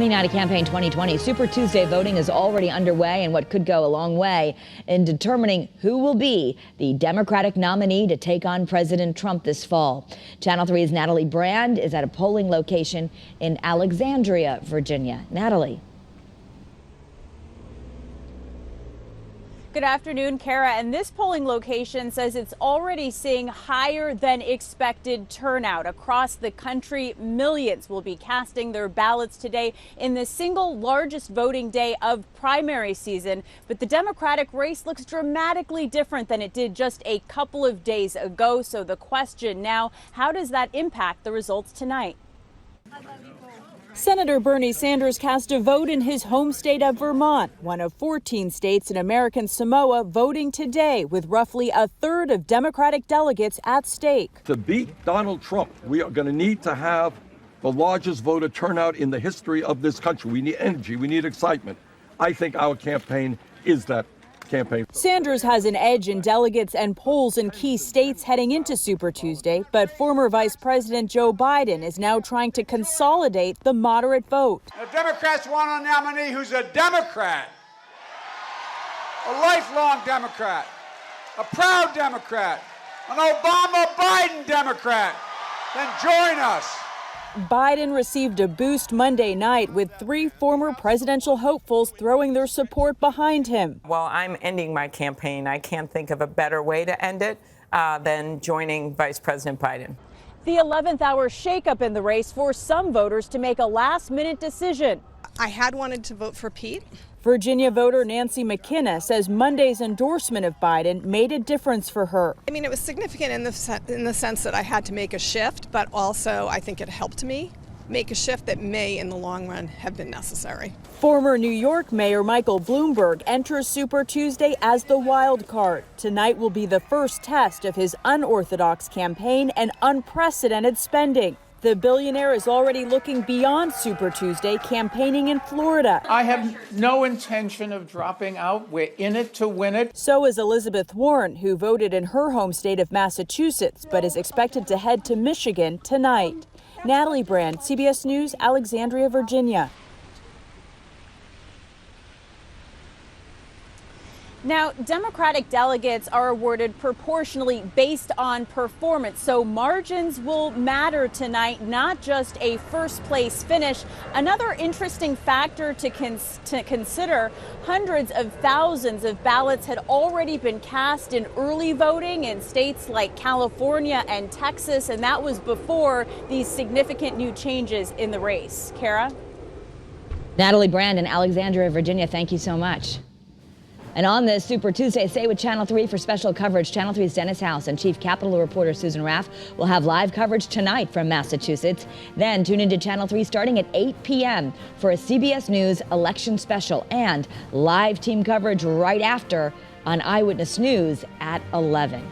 United Campaign 2020 Super Tuesday voting is already underway in what could go a long way in determining who will be the Democratic nominee to take on President Trump this fall. Channel 3's Natalie Brand is at a polling location in Alexandria, Virginia. Natalie. Good afternoon, Kara. And this polling location says it's already seeing higher than expected turnout across the country. Millions will be casting their ballots today in the single largest voting day of primary season. But the Democratic race looks dramatically different than it did just a couple of days ago. So the question now, how does that impact the results tonight? Senator Bernie Sanders cast a vote in his home state of Vermont, one of 14 states in American Samoa voting today, with roughly a third of Democratic delegates at stake. To beat Donald Trump, we are going to need to have the largest voter turnout in the history of this country. We need energy. We need excitement. I think our campaign is that campaign. Sanders has an edge in delegates and polls in key states heading into Super Tuesday, but former Vice President Joe Biden is now trying to consolidate the moderate vote. The Democrats want a nominee who's a Democrat, a lifelong Democrat, a proud Democrat, an Obama-Biden Democrat. Then join us. Biden received a boost Monday night with three former presidential hopefuls throwing their support behind him. Well, I'm ending my campaign. I can't think of a better way to end it than joining Vice President Biden. The 11th hour shakeup in the race forced some voters to make a last-minute decision. I had wanted to vote for Pete. Virginia voter Nancy McKenna says Monday's endorsement of Biden made a difference for her. I mean, it was significant in the sense that I had to make a shift, but also I think it helped me make a shift that may, in the long run, have been necessary. Former New York Mayor Michael Bloomberg enters Super Tuesday as the wild card. Tonight will be the first test of his unorthodox campaign and unprecedented spending. The billionaire is already looking beyond Super Tuesday, campaigning in Florida. I have no intention of dropping out. We're in it to win it. So is Elizabeth Warren, who voted in her home state of Massachusetts, but is expected to head to Michigan tonight. Natalie Brand, CBS News, Alexandria, Virginia. Now, Democratic delegates are awarded proportionally based on performance, so margins will matter tonight, not just a first-place finish. Another interesting factor to consider, hundreds of thousands of ballots had already been cast in early voting in states like California and Texas, and that was before these significant new changes in the race. Kara? Natalie Brand in Alexandria, Virginia, thank you so much. And on this Super Tuesday, stay with Channel 3 for special coverage. Channel 3's Dennis House and Chief Capitol reporter Susan Raff will have live coverage tonight from Massachusetts. Then tune into Channel 3 starting at 8 p.m. for a CBS News election special and live team coverage right after on Eyewitness News at 11.